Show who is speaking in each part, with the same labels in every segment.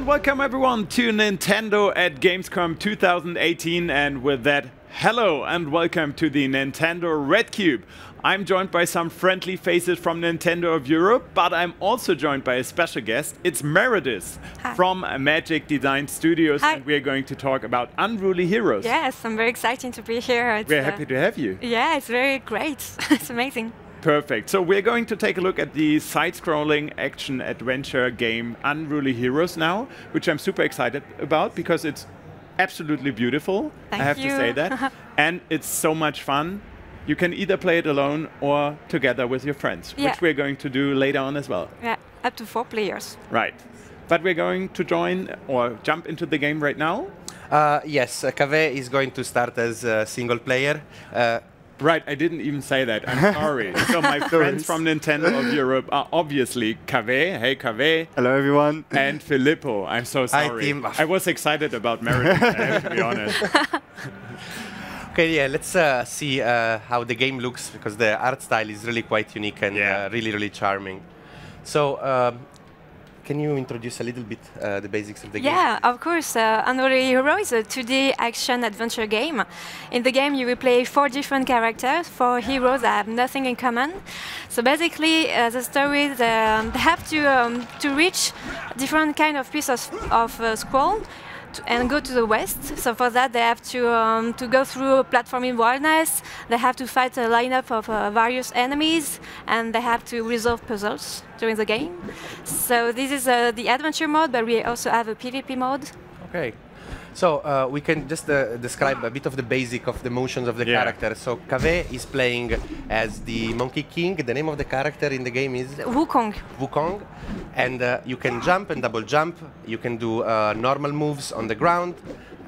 Speaker 1: and welcome everyone to Nintendo at Gamescom 2018, and with that, hello and welcome to the Nintendo Red Cube. I'm joined by some friendly faces from Nintendo of Europe, but I'm also joined by a special guest. It's Meredith from Magic Design Studios.
Speaker 2: Hi.
Speaker 1: And we're going to talk about Unruly Heroes.
Speaker 2: Yes, I'm very excited to be here.
Speaker 1: We're happy to have you.
Speaker 2: Yeah, it's very great. It's amazing.
Speaker 1: Perfect. So we're going to take a look at the side-scrolling action-adventure game Unruly Heroes now, which I'm super excited about because it's absolutely beautiful.
Speaker 2: Thank
Speaker 1: I have
Speaker 2: you.
Speaker 1: to say that. And it's so much fun. You can either play it alone or together with your friends,
Speaker 2: Yeah.
Speaker 1: which we're going to do later on as well.
Speaker 2: Yeah, up to 4 players.
Speaker 1: Right. But we're going to join or jump into the game right now.
Speaker 3: Yes, Cave is going to start as a single player.
Speaker 1: Right, I didn't even say that. I'm sorry. So my friends from Nintendo of Europe are obviously Cave. Hey, Cave.
Speaker 4: Hello, everyone.
Speaker 1: And Filippo. I'm so
Speaker 3: Hi,
Speaker 1: sorry.
Speaker 3: team.
Speaker 1: I was excited about Meredith, I have to be honest.
Speaker 3: Okay, yeah, let's see how the game looks, because the art style is really quite unique and really, really charming. So, can you introduce a little bit the basics of the game?
Speaker 2: Yeah, of course. Unruly Heroes is a 2D action-adventure game. In the game, you will play 4 different characters, 4 heroes that have nothing in common. So basically, the story is they have to reach different kind of pieces of scroll and go to the west. So for that, they have to go through platforming wilderness. They have to fight a lineup of various enemies, and they have to resolve puzzles during the game. So this is the adventure mode, but we also have a PvP mode.
Speaker 3: Okay. So we can just describe a bit of the basic of the motions of the character. So Cave is playing as the Monkey King. The name of the character in the game is
Speaker 2: Wukong.
Speaker 3: Wukong. And you can jump and double jump. You can do normal moves on the ground.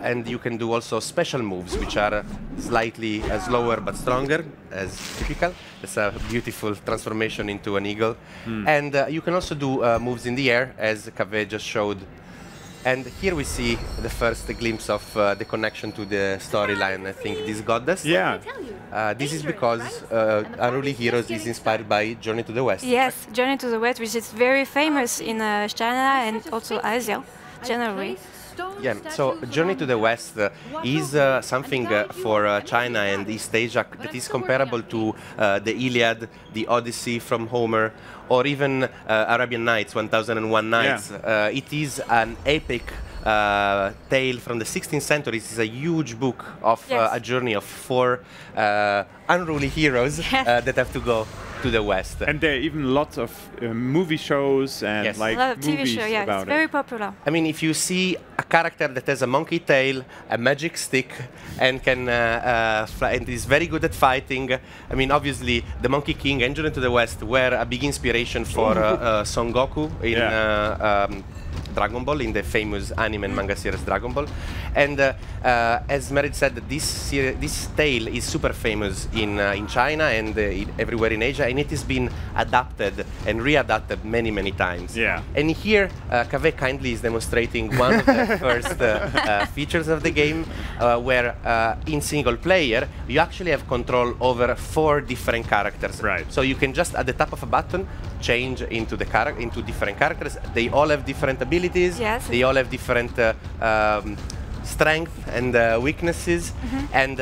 Speaker 3: And you can do also special moves, which are slightly slower but stronger, as typical. It's a beautiful transformation into an eagle. And you can also do moves in the air, as Cave just showed. And here we see the first glimpse of the connection to the storyline. I think this got us.
Speaker 1: Yeah.
Speaker 3: This is because Unruly Heroes is inspired by Journey to the West.
Speaker 2: Yes, Journey to the West, which is very famous in China and also Asia, generally.
Speaker 3: Yeah, so Journey to the West is something for China and East Asia that is comparable to the Iliad, the Odyssey from Homer, or even Arabian Nights, 1001 Nights. It is an epic tale from the 16th century. It is a huge book of a journey of 4 unruly heroes that have to go to the West.
Speaker 1: And there are even lots of movie shows and like
Speaker 2: a lot of TV
Speaker 1: movies
Speaker 2: shows,
Speaker 1: about
Speaker 2: it's very popular.
Speaker 3: I mean, if you see a character that has a monkey tail, a magic stick, and can fly, and is very good at fighting, I mean, obviously, the Monkey King and Journey to the West were a big inspiration for Son Goku in Dragon Ball, in the famous anime and manga series Dragon Ball. And as Merit said, this tale is super famous in China and everywhere in Asia, and it has been adapted and readapted many, many times.
Speaker 1: Yeah.
Speaker 3: And here, Cave kindly is demonstrating one of the first features of the game, where in single player, you actually have control over 4 different characters.
Speaker 1: Right.
Speaker 3: So you can just, at the tap of a button, change into different characters. They all have different abilities.
Speaker 2: Yes.
Speaker 3: They all have different strength and weaknesses. And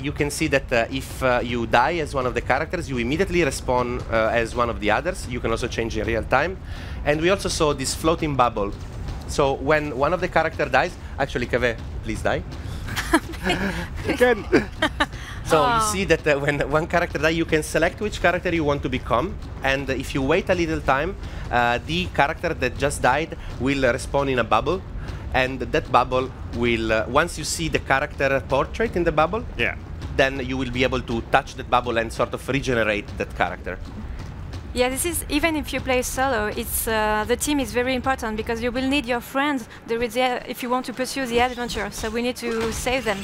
Speaker 3: you can see that if you die as one of the characters, you immediately respawn as one of the others. You can also change in real time. And we also saw this floating bubble. So when one of the characters dies, actually, Cave, please die.
Speaker 1: Again.
Speaker 3: So you see that when one character dies, you can select which character you want to become. And if you wait a little time, the character that just died will respawn in a bubble. And that bubble will, once you see the character portrait in the bubble, then you will be able to touch that bubble and sort of regenerate that character.
Speaker 2: Yeah, this is, even if you play solo, it's the team is very important because you will need your friends if you want to pursue the adventure. So we need to save them.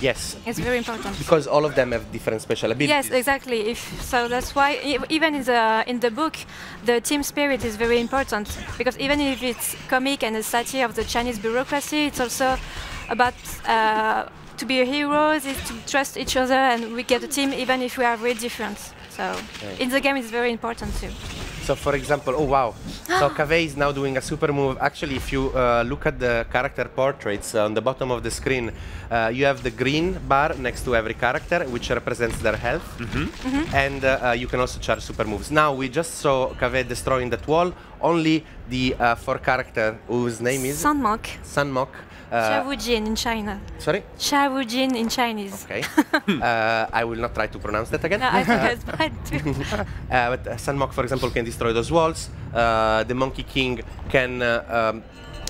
Speaker 3: Yes.
Speaker 2: It's very important.
Speaker 3: Because all of them have different special abilities.
Speaker 2: Yes, exactly. So that's why even in the book, the team spirit is very important. Because even if it's comic and a satire of the Chinese bureaucracy, it's also about to be heroes, is to trust each other, and we get a team even if we are very different. So in the game, it's very important too.
Speaker 3: So for example, oh wow, so Cave is now doing a super move. Actually, if you look at the character portraits on the bottom of the screen, you have the green bar next to every character, which represents their health. And you can also charge super moves. Now, we just saw Cave destroying that wall. Only the 4 character whose name is? Sunmok.
Speaker 2: Shavujin in China.
Speaker 3: Sorry?
Speaker 2: Shavujin in Chinese.
Speaker 3: Okay. I will not try to pronounce that again.
Speaker 2: No, I think it's bad too.
Speaker 3: But Sunmok, for example, can destroy those walls. The Monkey King can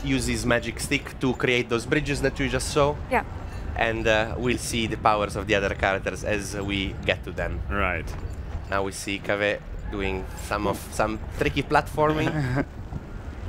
Speaker 3: use his magic stick to create those bridges that you just saw.
Speaker 2: Yeah.
Speaker 3: And we'll see the powers of the other characters as we get to them.
Speaker 1: Right.
Speaker 3: Now we see Cave doing some tricky platforming.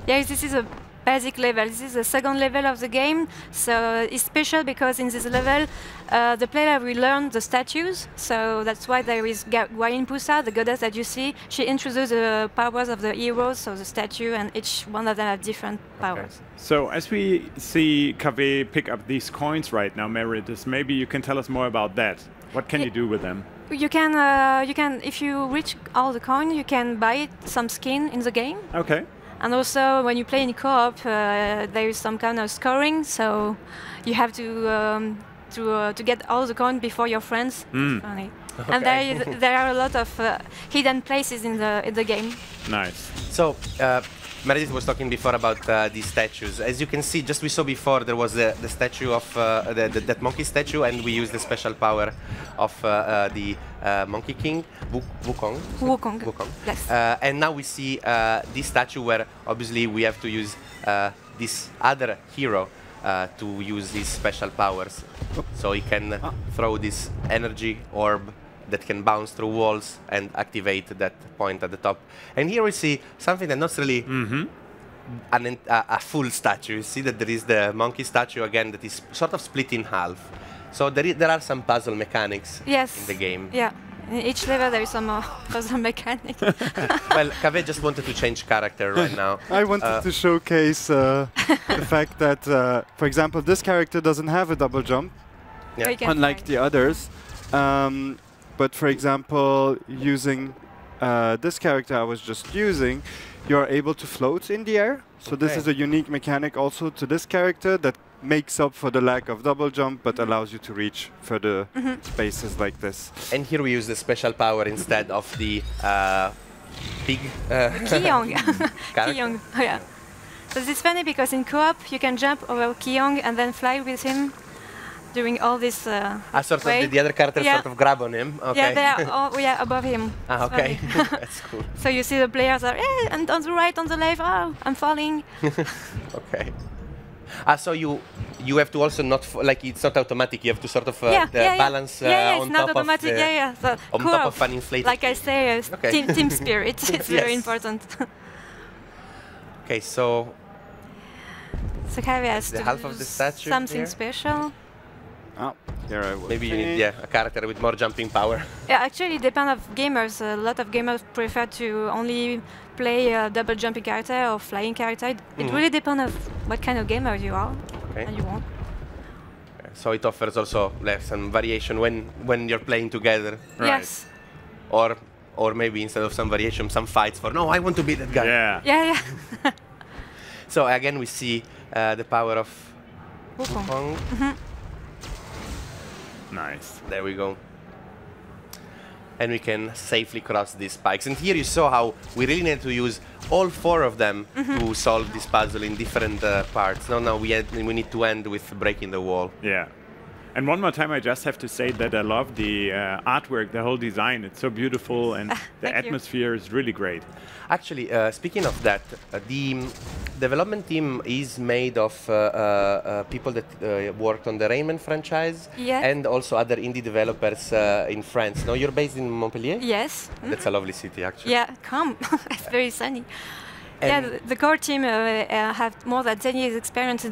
Speaker 2: Yeah, this is a basic level. This is the second level of the game, so it's special because in this level the player will learn the statues. So that's why there is Pusa, the goddess that you see. She introduces the powers of the heroes, so the statue, and each one of them have different powers.
Speaker 1: Okay. So as we see Cave pick up these coins right now, Meredith, maybe you can tell us more about that. What can you do with them?
Speaker 2: You can, if you reach all the coin, you can buy some skin in the game.
Speaker 1: Okay.
Speaker 2: And also, when you play in co-op, there is some kind of scoring, so you have to get all the coins before your friends. Okay. And there are a lot of hidden places in the game.
Speaker 1: Nice.
Speaker 3: So Meredith was talking before about these statues. As you can see, just we saw before, there was the statue of that monkey statue, and we used the special power of the Monkey King, Wukong.
Speaker 2: Yes.
Speaker 3: And now we see this statue where obviously we have to use this other hero to use these special powers. So he can throw this energy orb that can bounce through walls and activate that point at the top. And here we see something that not really a full statue. You see that there is the monkey statue again that is sort of split in half. So there are some puzzle mechanics in the game.
Speaker 2: Yeah. In each level there is some puzzle mechanic.
Speaker 3: Well, Cave just wanted to change character right now.
Speaker 4: I wanted to showcase the fact that, for example, this character doesn't have a double jump, unlike the others. But for example, using this character I was just using, you're able to float in the air. So this is a unique mechanic also to this character that makes up for the lack of double jump, but allows you to reach further spaces like this.
Speaker 3: And here we use the special power instead of the pig.
Speaker 2: Kiyong. Kiyong. Yeah. So this is funny because in co-op you can jump over Kiyong and then fly with him during all this
Speaker 3: sort of the other characters sort of grab on him. Okay.
Speaker 2: Yeah, they are all, above him.
Speaker 3: Okay. That's cool.
Speaker 2: So you see the players are, and on the right, on the left, oh, I'm falling.
Speaker 3: Okay. So you have to also not like it's not automatic. You have to sort of balance
Speaker 2: it's
Speaker 3: on
Speaker 2: not
Speaker 3: top
Speaker 2: automatic.
Speaker 3: of
Speaker 2: So
Speaker 3: on top of an inflated.
Speaker 2: Like I say, team spirit. It's very important.
Speaker 3: Okay, so
Speaker 2: Cave has
Speaker 3: the half of the statue
Speaker 2: something special.
Speaker 4: Oh, here I will.
Speaker 3: Maybe you need a character with more jumping power.
Speaker 2: Yeah, actually, it depends on gamers. A lot of gamers prefer to only play a double jumping character or flying character. It really depends on what kind of gamer you are and you want.
Speaker 3: So it offers also some variation when you're playing together.
Speaker 2: Right. Yes.
Speaker 3: Or maybe instead of some variation, some fights for no, I want to be that guy.
Speaker 2: Yeah.
Speaker 3: So again, we see the power of Wukong.
Speaker 1: Nice.
Speaker 3: There we go. And we can safely cross these spikes. And here you saw how we really need to use all 4 of them to solve this puzzle in different parts. Now we need to end with breaking the wall.
Speaker 1: Yeah. And one more time, I just have to say that I love the artwork, the whole design. It's so beautiful, and the atmosphere is really great.
Speaker 3: Actually, speaking of that, the development team is made of people that worked on the Rayman franchise and also other indie developers in France. Now, you're based in Montpellier?
Speaker 2: Yes.
Speaker 3: That's a lovely city, actually.
Speaker 2: Yeah, come. It's very sunny. And the core team have more than 10 years experience in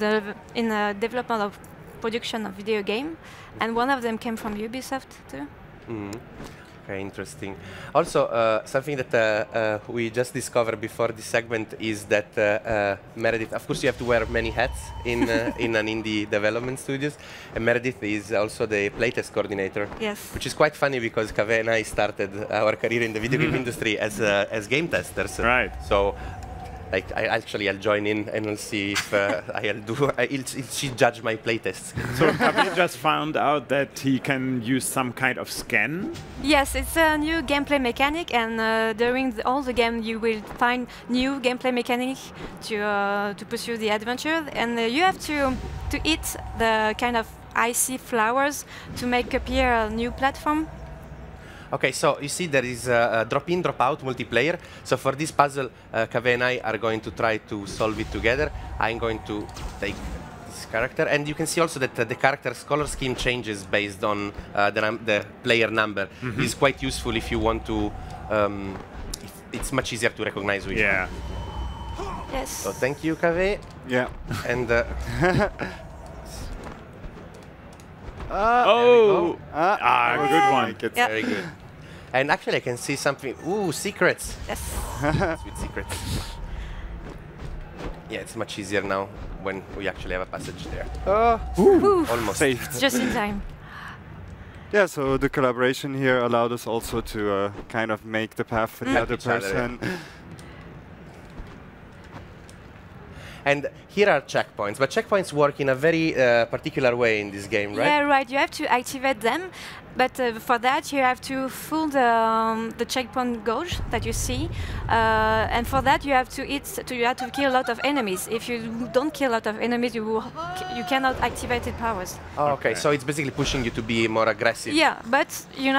Speaker 2: the development of production of video game, and one of them came from Ubisoft too.
Speaker 3: Okay, interesting. Also, something that we just discovered before this segment is that Meredith, of course, you have to wear many hats in in an indie development studios, and Meredith is also the playtest coordinator.
Speaker 2: Yes.
Speaker 3: Which is quite funny because Kaveh and I started our career in the video game industry as game testers.
Speaker 1: Right.
Speaker 3: So. Like I'll join in and we'll see if she judge my playtests.
Speaker 1: So Kaveh just found out that he can use some kind of scan.
Speaker 2: Yes, it's a new gameplay mechanic, and during all the game you will find new gameplay mechanic to pursue the adventure, and you have to eat the kind of icy flowers to make appear a new platform.
Speaker 3: Okay, so you see there is a drop-in, drop-out multiplayer. So for this puzzle, Kaveh and I are going to try to solve it together. I'm going to take this character, and you can see also that the character's color scheme changes based on the player number. It's quite useful if you want to. It's much easier to recognize which one.
Speaker 2: Yes.
Speaker 3: So thank you, Kaveh.
Speaker 4: Yeah.
Speaker 3: And.
Speaker 1: Good one.
Speaker 3: It's very good. And actually, I can see something. Ooh, secrets.
Speaker 2: Yes.
Speaker 3: Sweet secrets. Yeah, it's much easier now when we actually have a passage there. Almost.
Speaker 4: Saved.
Speaker 2: Just in time.
Speaker 4: Yeah, so the collaboration here allowed us also to kind of make the path for the other person.
Speaker 3: And here are checkpoints, but checkpoints work in a very particular way in this game, right?
Speaker 2: Yeah, right. You have to activate them, but for that you have to fool the checkpoint gauge that you see, and for that you have to kill a lot of enemies. If you don't kill a lot of enemies, you cannot activate its powers.
Speaker 3: Oh, okay. So it's basically pushing you to be more aggressive.
Speaker 2: Yeah, but you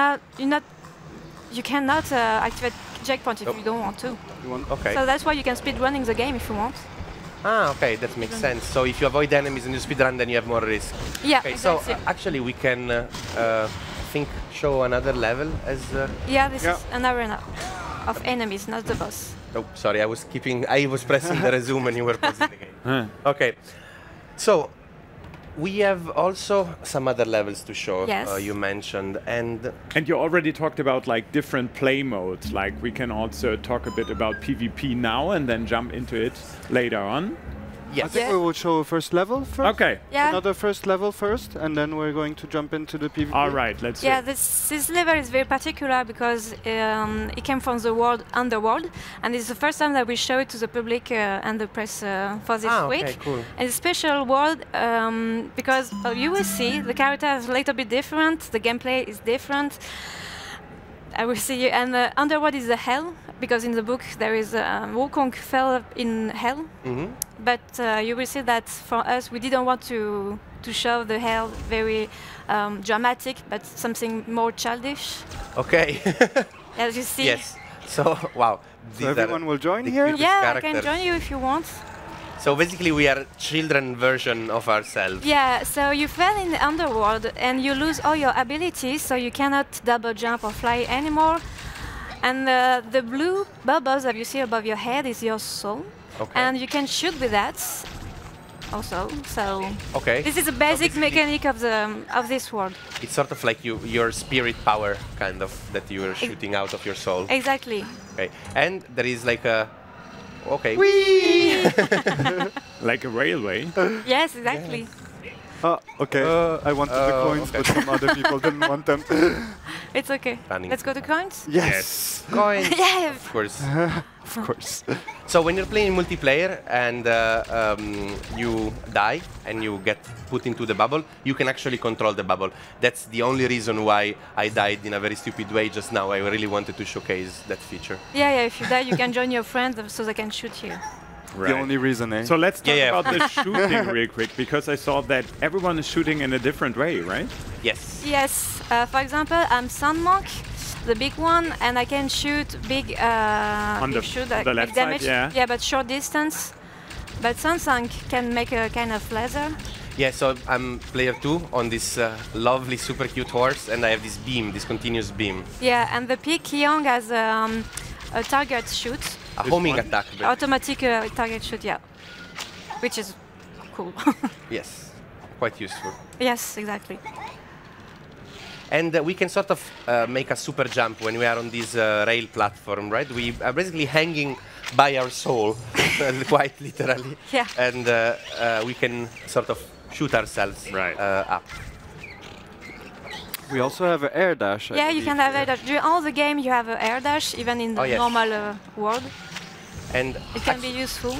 Speaker 2: cannot activate checkpoint if you don't want to.
Speaker 3: Okay.
Speaker 2: So that's why you can speed running the game if you want.
Speaker 3: Ah, okay, that makes sense. So if you avoid enemies and you speedrun, then you have more risk.
Speaker 2: Yeah,
Speaker 3: okay,
Speaker 2: exactly.
Speaker 3: So actually we can, I think, show another level as...
Speaker 2: yeah, this is an arena of enemies, not the boss.
Speaker 3: Oh, sorry, I was pressing the resume and you were pausing the game. Okay, so we have also some other levels to show.
Speaker 2: Yes.
Speaker 3: You mentioned, and
Speaker 1: you already talked about like different play modes. Like we can also talk a bit about PvP now and then jump into it later on.
Speaker 3: Yes.
Speaker 4: I think we will show a first level first.
Speaker 1: Okay.
Speaker 2: Yeah.
Speaker 4: Another first level first, and then we're going to jump into the PvP.
Speaker 1: All right, let's see.
Speaker 2: Yeah, this level is very particular because it came from the world Underworld, and it's the first time that we show it to the public and the press for this week.
Speaker 3: Okay, cool.
Speaker 2: And it's a special world because you will see the character is a little bit different, the gameplay is different. I will see you. And Underworld is the hell, because in the book there is Wukong fell in hell. But you will see that for us, we didn't want to show the hell very dramatic, but something more childish.
Speaker 3: Okay.
Speaker 2: As you see.
Speaker 3: Yes. So, wow.
Speaker 4: So everyone will join here?
Speaker 2: Yeah, I can join you if you want.
Speaker 3: So basically we are children version of ourselves.
Speaker 2: Yeah, so you fell in the underworld and you lose all your abilities, so you cannot double jump or fly anymore. And the blue bubbles that you see above your head is your soul. Okay. And you can shoot with that also. So this is a basic mechanic of this world.
Speaker 3: It's sort of like your spirit power, kind of, that you are shooting out of your soul.
Speaker 2: Exactly.
Speaker 3: Okay, and there is like a
Speaker 2: Whee!
Speaker 1: like a railway.
Speaker 2: Yes, exactly.
Speaker 4: Okay. I wanted the coins, but some other people didn't want them.
Speaker 2: It's okay. Let's go to coins?
Speaker 4: Yes.
Speaker 3: Coins.
Speaker 2: Yeah.
Speaker 3: Of course.
Speaker 4: Of course.
Speaker 3: So when you're playing multiplayer and you die and you get put into the bubble, you can actually control the bubble. That's the only reason why I died in a very stupid way just now. I really wanted to showcase that feature.
Speaker 2: Yeah, yeah. If you die, you can join your friends so they can shoot you.
Speaker 1: Right.
Speaker 4: The only reason, eh?
Speaker 1: So let's talk about the shooting real quick, because I saw that everyone is shooting in a different way, right?
Speaker 3: Yes.
Speaker 2: Yes. For example, I'm Sun Monk, the big one, and I can shoot big,
Speaker 1: on the left
Speaker 2: damage.
Speaker 1: side,
Speaker 2: yeah, but short distance. But Sun can make a kind of laser.
Speaker 3: Yeah, so I'm player 2 on this lovely, super cute horse, and I have this beam, this continuous beam.
Speaker 2: Yeah, and the pig Kyong has a target shoot.
Speaker 3: A homing attack.
Speaker 2: Automatic target shoot, yeah. Which is cool.
Speaker 3: Yes, quite useful.
Speaker 2: Yes, exactly.
Speaker 3: And we can sort of make a super jump when we are on this rail platform, right? We are basically hanging by our soul, quite literally.
Speaker 2: Yeah.
Speaker 3: And we can sort of shoot ourselves up.
Speaker 4: We also have an air dash.
Speaker 2: Yeah, you can have air dash. During all the game, you have an air dash, even in the normal world.
Speaker 3: And
Speaker 2: it can be useful.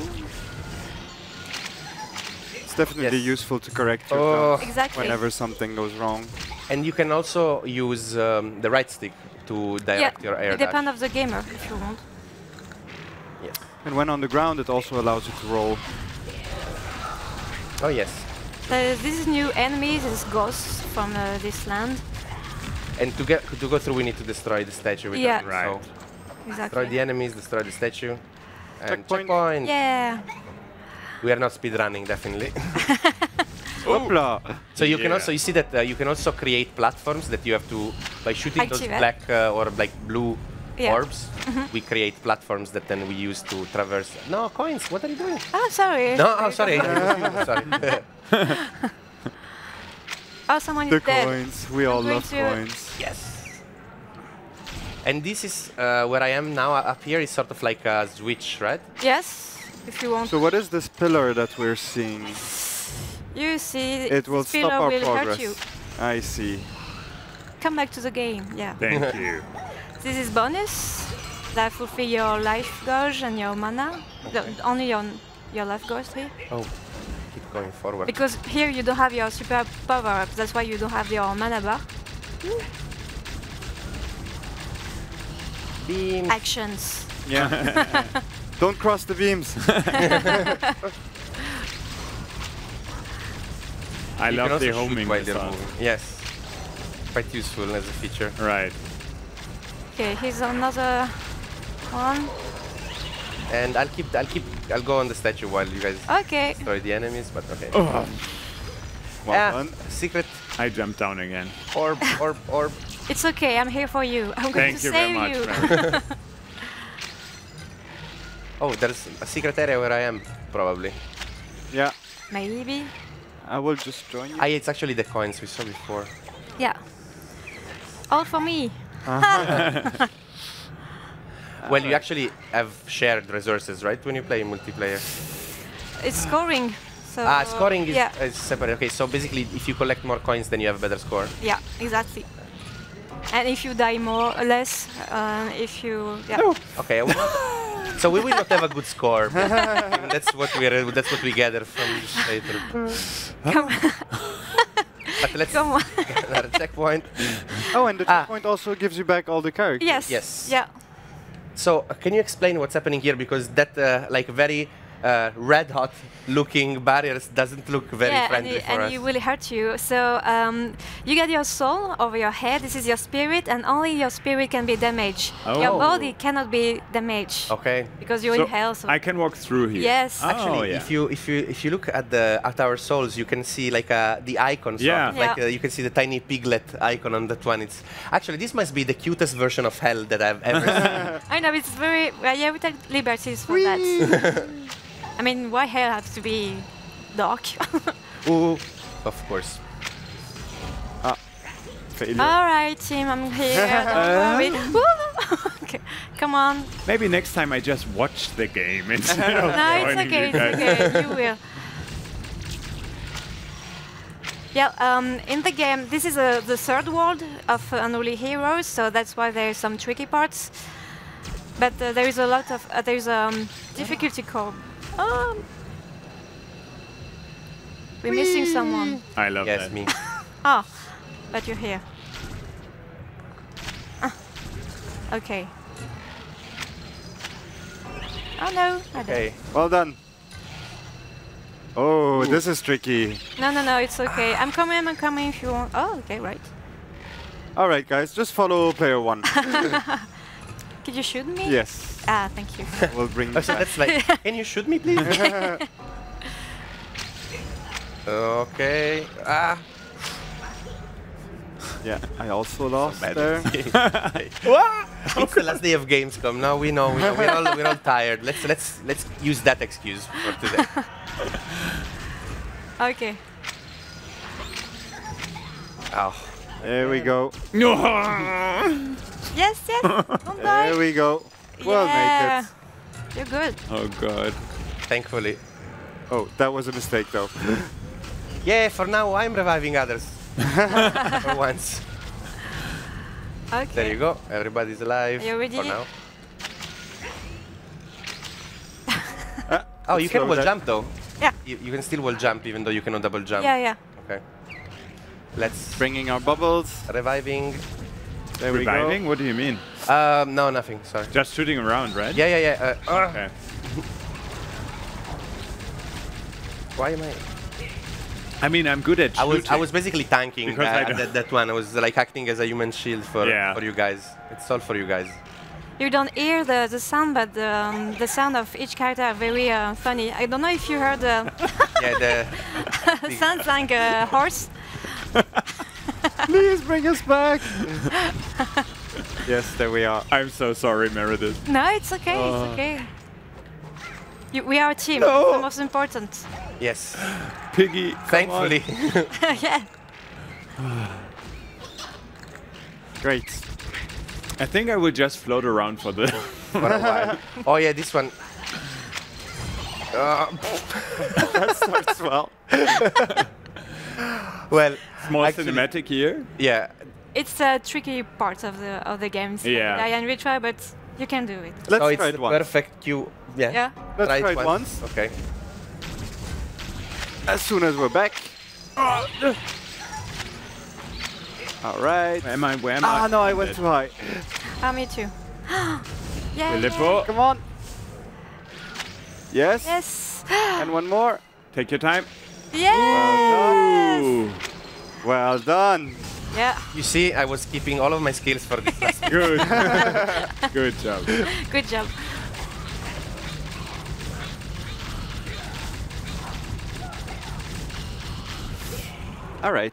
Speaker 4: It's definitely useful to correct your jump whenever something goes wrong.
Speaker 3: And you can also use the right stick to direct your air dash.
Speaker 2: It depends on the gamer, if you want.
Speaker 3: Yes.
Speaker 4: And when on the ground, it also allows you to roll.
Speaker 3: Oh, yes.
Speaker 2: These new enemies is ghosts from this land.
Speaker 3: And to go through, we need to destroy the statue.
Speaker 2: Yeah.
Speaker 3: Right. So
Speaker 2: exactly.
Speaker 3: Destroy the enemies, destroy the statue. And checkpoint.
Speaker 2: Yeah.
Speaker 3: We are not speedrunning, definitely. So you can also, you see that you can also create platforms that you have to, by shooting those black or like blue orbs, we create platforms that then we use to traverse. No, coins, what are you doing?
Speaker 2: Oh, sorry.
Speaker 3: No, oh, sorry. Sorry.
Speaker 2: Oh, someone is
Speaker 4: dead.
Speaker 2: The
Speaker 4: coins, we all love coins.
Speaker 3: Yes. And this is where I am now. Up here is sort of like a switch, right?
Speaker 2: Yes, if you want.
Speaker 4: So what is this pillar that we're seeing?
Speaker 2: You see,
Speaker 4: it will stop our progress.
Speaker 2: Hurt you.
Speaker 4: I see.
Speaker 2: Come back to the game, yeah.
Speaker 1: Thank you.
Speaker 2: This is bonus that fulfill your life gauge and your mana. Only your life gauge here.
Speaker 3: Oh, keep going forward.
Speaker 2: Because here you don't have your super power up. That's why you don't have your mana bar.
Speaker 3: Beam.
Speaker 2: Actions.
Speaker 4: Yeah. Don't cross the beams.
Speaker 1: I love the homing
Speaker 3: while they're moving. Yes. Quite useful as a feature.
Speaker 1: Right.
Speaker 2: Okay, here's another one.
Speaker 3: And I'll go on the statue while you guys destroy the enemies, but okay.
Speaker 1: Oh.
Speaker 4: Well done.
Speaker 3: Secret.
Speaker 1: I jumped down again.
Speaker 3: Orb.
Speaker 2: It's okay, I'm here for you. I'm going to save you.
Speaker 1: Very much.
Speaker 3: Oh, there's a secret area where I am, probably.
Speaker 4: Yeah.
Speaker 2: Maybe.
Speaker 4: I will just join you.
Speaker 3: It's actually the coins we saw before.
Speaker 2: Yeah. All for me.
Speaker 3: Well, you actually have shared resources, right, when you play multiplayer?
Speaker 2: It's scoring. So
Speaker 3: scoring is separate. Okay, so basically, if you collect more coins, then you have a better score.
Speaker 2: Yeah, exactly. And if you die more or less, if you
Speaker 3: Okay. So we will not have a good score. But that's what we gather from this playthrough.
Speaker 2: Come on.
Speaker 3: But let's
Speaker 2: Come on.
Speaker 3: get another checkpoint.
Speaker 4: Oh, and the checkpoint also gives you back all the characters.
Speaker 2: Yes.
Speaker 3: Yes.
Speaker 2: Yeah.
Speaker 3: So can you explain what's happening here? Because that like very red-hot looking barriers doesn't look very friendly for us.
Speaker 2: And it will hurt you. So you get your soul over your head. This is your spirit, and only your spirit can be damaged.
Speaker 1: Oh.
Speaker 2: Your body cannot be damaged.
Speaker 3: Okay.
Speaker 2: Because you're in hell. So
Speaker 1: I can walk through here.
Speaker 2: Yes.
Speaker 3: Actually, if you look at our souls, you can see like the icon. Like you can see the tiny piglet icon on that one. It's actually this must be the cutest version of hell that I've ever seen.
Speaker 2: I know it's very. Yeah, we take liberties for that. I mean, why hell has to be dark?
Speaker 3: Ooh, of course.
Speaker 2: All right, team, I'm here. Don't worry. Okay, come on.
Speaker 1: Maybe next time I just watch the game instead of
Speaker 2: No, it's okay. You will. Yeah, in the game, this is the third world of Unruly Heroes, so that's why there are some tricky parts. But there is a lot of difficulty curve. We're missing someone.
Speaker 1: I love that.
Speaker 3: Yes, me.
Speaker 2: Oh, but you're here. Okay. Oh no, I
Speaker 3: Okay.
Speaker 4: Well done. Oh, this is tricky.
Speaker 2: No, it's okay. I'm coming if you want. Oh, okay, right.
Speaker 4: All right, guys, just follow player one.
Speaker 2: Could you shoot me?
Speaker 4: Yes.
Speaker 2: Ah, thank you.
Speaker 4: We'll bring you
Speaker 3: So
Speaker 4: back.
Speaker 3: that's like, can you shoot me, please? Okay.
Speaker 4: Yeah, I also lost there.
Speaker 3: It's the last day of Gamescom. Now we know. We're all tired. Let's use that excuse for today.
Speaker 2: Okay.
Speaker 3: Oh.
Speaker 4: There we go.
Speaker 2: Yes, yes. Don't die.
Speaker 4: There we go. We'll make it.
Speaker 2: You're good.
Speaker 1: Oh god.
Speaker 3: Thankfully.
Speaker 4: Oh, that was a mistake though.
Speaker 3: Yeah, for now I'm reviving others. For once.
Speaker 2: Okay.
Speaker 3: There you go. Everybody's alive.
Speaker 2: Are you ready?
Speaker 3: For now. Oh, you can wall jump though.
Speaker 2: Yeah.
Speaker 3: You can still wall jump even though you cannot double jump.
Speaker 2: Yeah, yeah.
Speaker 3: Okay. Let's
Speaker 4: Bringing our bubbles.
Speaker 3: reviving.
Speaker 4: There we go.
Speaker 1: Reviving? What do you mean?
Speaker 3: No, nothing. Sorry.
Speaker 1: Just shooting around, right?
Speaker 3: Yeah, yeah, yeah.
Speaker 1: Okay.
Speaker 3: Why am I?
Speaker 1: I mean, I'm good at shooting.
Speaker 3: I was basically tanking
Speaker 1: Because I don't-
Speaker 3: that one. I was like acting as a human shield for you guys. It's all for you guys.
Speaker 2: You don't hear the sound, but the sound of each character are very funny. I don't know if you heard the
Speaker 3: Yeah,
Speaker 2: sounds like a horse.
Speaker 4: Please bring us back. Yes, there we are.
Speaker 1: I'm so sorry, Meredith.
Speaker 2: No, it's okay. It's okay. We are a team.
Speaker 1: No.
Speaker 2: It's the most important.
Speaker 3: yes.
Speaker 1: Piggy,
Speaker 3: Thankfully.
Speaker 2: Yeah.
Speaker 4: Great.
Speaker 1: I think I will just float around for the.
Speaker 3: For a while. Oh yeah, this one.
Speaker 4: That starts well.
Speaker 3: Well,
Speaker 1: Small
Speaker 3: actually,
Speaker 1: cinematic here.
Speaker 3: yeah.
Speaker 2: It's a tricky part of the games.
Speaker 1: Yeah.
Speaker 2: I and retry, but you can do it.
Speaker 4: Let's
Speaker 3: So it's
Speaker 4: try it
Speaker 3: the
Speaker 4: once.
Speaker 3: perfect cue. Yeah.
Speaker 2: Yeah.
Speaker 4: Let's
Speaker 3: Try
Speaker 4: try it once.
Speaker 3: Okay.
Speaker 4: As soon as we're back. All right.
Speaker 1: Where am I? Where am I?
Speaker 4: Ah, no, I went too high.
Speaker 2: Me too. Yeah.
Speaker 1: Filippo,
Speaker 4: Come on. Yes.
Speaker 2: Yes.
Speaker 4: And one more.
Speaker 1: take your time.
Speaker 2: Yes.
Speaker 1: Ooh.
Speaker 4: Well done.
Speaker 2: Yeah.
Speaker 3: You see, I was keeping all of my skills for this last one.
Speaker 1: Good. Good job.
Speaker 2: Good job.
Speaker 4: All right.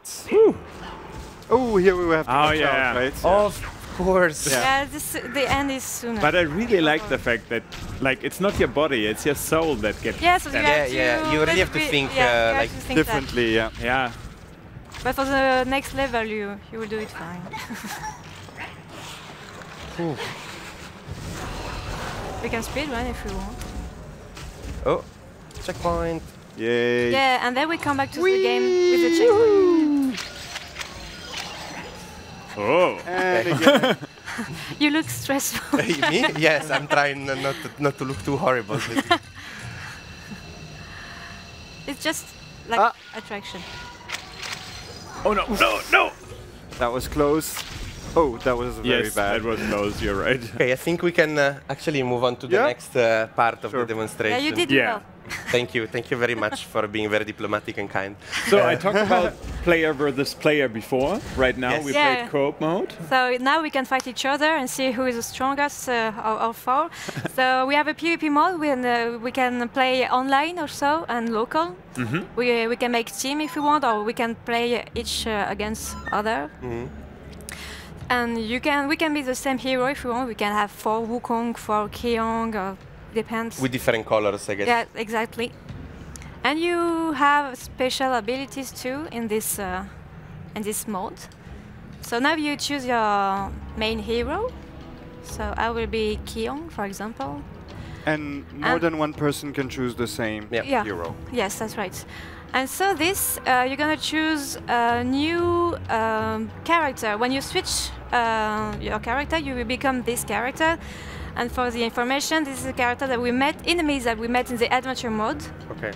Speaker 4: Oh, here we have to
Speaker 1: Oh,
Speaker 4: watch
Speaker 1: yeah.
Speaker 4: out, right?
Speaker 3: Of course.
Speaker 2: Yeah. The end is sooner.
Speaker 1: But I really like the fact that, like, it's not your body, it's your soul that gets.
Speaker 2: yeah. So you
Speaker 3: Yeah,
Speaker 2: have to
Speaker 3: yeah, you really have to think,
Speaker 2: yeah, you have
Speaker 3: like,
Speaker 2: to think that.
Speaker 4: Differently, yeah.
Speaker 1: Yeah.
Speaker 2: But for the next level, you will do it fine. We can speedrun if you want.
Speaker 3: Oh, checkpoint.
Speaker 4: Yay.
Speaker 2: Yeah, and then we come back to the game with the checkpoint.
Speaker 1: Oh.
Speaker 4: And again.
Speaker 2: You look stressful.
Speaker 3: Me? Yes, I'm trying not to look too horrible.
Speaker 2: It's just like attraction.
Speaker 1: Oh no, no, no!
Speaker 4: That was close. Oh, that was very
Speaker 1: Yes,
Speaker 4: bad.
Speaker 1: that was close, you're right.
Speaker 3: Okay, I think we can actually move on to the next part of the demonstration.
Speaker 2: Yeah, you did
Speaker 1: Yeah.
Speaker 2: well.
Speaker 3: Thank you very much for being very diplomatic and kind.
Speaker 1: So I talked about player versus player before. Right now
Speaker 3: Yes.
Speaker 1: we
Speaker 2: Yeah.
Speaker 1: played co-op mode.
Speaker 2: So now we can fight each other and see who is the strongest of four. So we have a PvP mode when we can play online also and local. We can make team if we want, or we can play each against other. And we can be the same hero if we want. We can have 4 Wukong, 4 Keong, or depends.
Speaker 3: With different colors, I guess.
Speaker 2: Yeah, exactly. And you have special abilities too in this mode. So now you choose your main hero. So I will be Keong, for example.
Speaker 4: And more than one person can choose the same
Speaker 2: Yeah.
Speaker 4: hero.
Speaker 2: Yes, that's right. And so this, you're gonna choose a new character. When you switch your character, you will become this character. And for the information, this is a character that we met, enemies that we met in the adventure mode.
Speaker 3: Okay.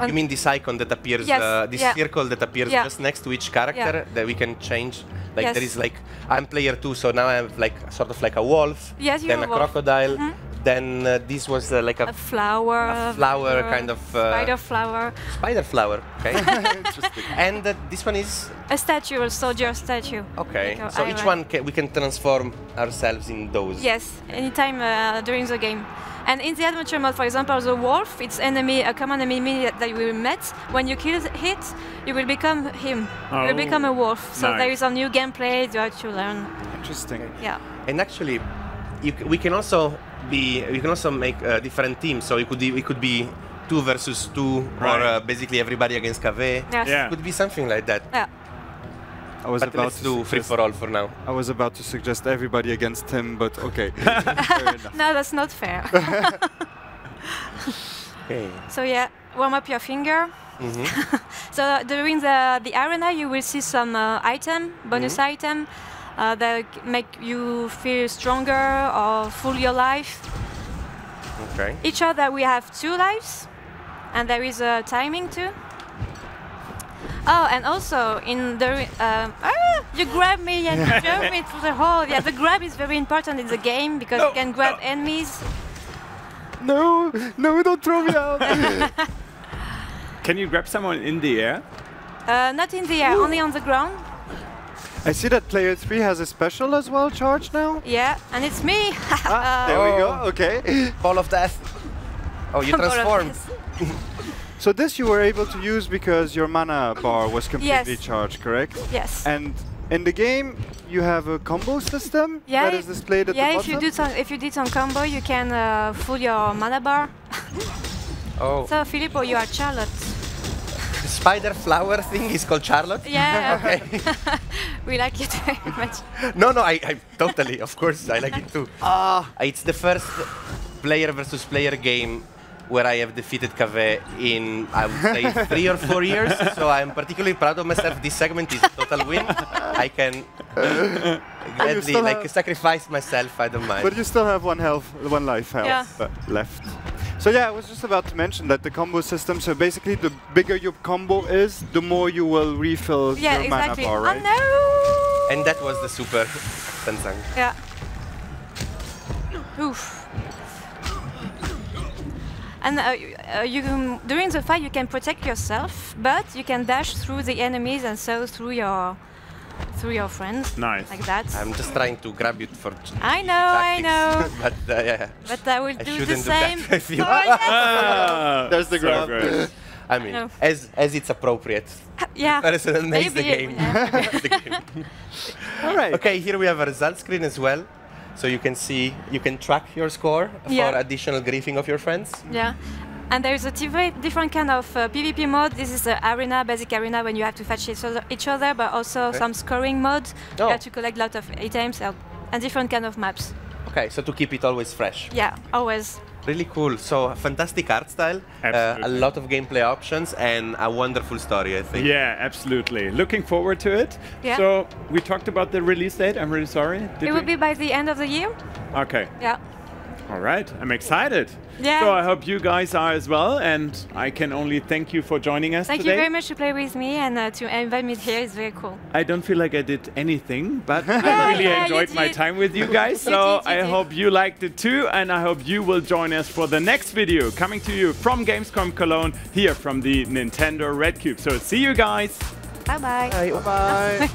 Speaker 3: You mean this icon that appears,
Speaker 2: Yes,
Speaker 3: this
Speaker 2: yeah.
Speaker 3: circle that appears
Speaker 2: Yeah.
Speaker 3: just next to each character that we can change? Like
Speaker 2: Yes.
Speaker 3: there is like, I'm player 2, so now I'm like sort of like a wolf,
Speaker 2: Yes, you're
Speaker 3: then
Speaker 2: a
Speaker 3: a
Speaker 2: wolf.
Speaker 3: crocodile, then this was like
Speaker 2: A flower.
Speaker 3: a flower kind of
Speaker 2: spider flower.
Speaker 3: spider flower. Okay. Interesting. And this one is
Speaker 2: A statue, a soldier statue.
Speaker 3: okay.
Speaker 2: Like a
Speaker 3: So each
Speaker 2: iron.
Speaker 3: one we can transform ourselves in those.
Speaker 2: Yes, anytime during the game. And in the adventure mode, for example, the wolf, it's a common enemy that we met. When you kill it, you will become him. You will become a wolf. So
Speaker 1: nice.
Speaker 2: there is a new gameplay you have to learn.
Speaker 4: Interesting.
Speaker 2: Yeah.
Speaker 3: And actually, we can also make different teams. So it could be 2 versus 2,
Speaker 1: Right.
Speaker 3: or basically everybody against KV.
Speaker 2: Yes.
Speaker 1: Yeah.
Speaker 3: It could be something like that.
Speaker 2: Yeah.
Speaker 3: But let's do free for all for now.
Speaker 4: I was about to suggest everybody against him, but okay. Fair enough.
Speaker 2: No, that's not fair.
Speaker 3: Okay.
Speaker 2: So yeah, warm up your finger. So during the arena, you will see some bonus item that make you feel stronger or full your life.
Speaker 3: Okay.
Speaker 2: Each other we have 2 lives, and there is a timing too. Oh, and also in the you grab me and you jump me through the hole. Yeah, the grab is very important in the game because you can grab enemies.
Speaker 4: No, don't throw me out.
Speaker 1: Can you grab someone in the air?
Speaker 2: Not in the air, only on the ground.
Speaker 4: I see that player 3 has a special as well charge now.
Speaker 2: Yeah, and it's me.
Speaker 4: There we go. Okay.
Speaker 3: Ball of death. Oh, you transformed.
Speaker 4: So this you were able to use because your mana bar was completely charged, correct?
Speaker 2: Yes.
Speaker 4: And in the game, you have a combo system that is displayed at the bottom?
Speaker 2: Yeah, if you did some combo, you can full your mana bar.
Speaker 3: Oh.
Speaker 2: So, Filippo, you are Charlotte.
Speaker 3: The spider flower thing is called Charlotte?
Speaker 2: Yeah.
Speaker 3: Okay.
Speaker 2: We like it very much.
Speaker 3: No, I totally, of course, I like it too. It's the first player versus player game where I have defeated Cave in, I would say, 3 or 4 years. So I'm particularly proud of myself. This segment is a total win. I can gladly sacrifice myself. I don't mind.
Speaker 4: But you still have one life health left. So yeah, I was just about to mention that the combo system. So basically, the bigger your combo is, the more you will refill your mana bar, right?
Speaker 2: Oh, no!
Speaker 3: And that was the super Tenzang.
Speaker 2: Yeah. Oof. And during the fight, you can protect yourself, but you can dash through the enemies and so through your friends.
Speaker 1: Nice.
Speaker 2: Like that.
Speaker 3: I'm just trying to grab you for.
Speaker 2: I know.
Speaker 3: But yeah.
Speaker 2: But I will do the
Speaker 3: I
Speaker 2: same.
Speaker 3: shouldn't do that with you.
Speaker 4: There's the grab.
Speaker 1: So
Speaker 3: I mean, as it's appropriate.
Speaker 2: Yeah.
Speaker 3: Person that makes the game.
Speaker 2: Yeah.
Speaker 4: All right.
Speaker 3: Okay, here we have a result screen as well. So you can see, you can track your score for additional griefing of your friends.
Speaker 2: Yeah, and there is a different kind of PvP mode. This is the arena, basic arena, when you have to fetch each other, but also some scoring mode. You have to collect a lot of items and different kind of maps.
Speaker 3: Okay, so to keep it always fresh.
Speaker 2: Yeah, always.
Speaker 3: Really cool. So a fantastic art style, a lot of gameplay options, and a wonderful story, I think.
Speaker 1: Yeah, absolutely. Looking forward to it.
Speaker 2: Yeah.
Speaker 1: So we talked about the release date. I'm really sorry.
Speaker 2: It will be by the end of the year.
Speaker 1: Okay.
Speaker 2: Yeah.
Speaker 1: All right. I'm excited.
Speaker 2: Yeah.
Speaker 1: So I hope you guys are as well, and I can only thank you for joining us
Speaker 2: today. Thank you very much to play with me and to invite me here. It's very cool.
Speaker 1: I don't feel like I did anything, but I really enjoyed my time with you guys. So I hope you liked it too, and I hope you will join us for the next video coming to you from Gamescom Cologne, here from the Nintendo Red Cube. So see you guys.
Speaker 2: Bye-bye.
Speaker 3: Bye.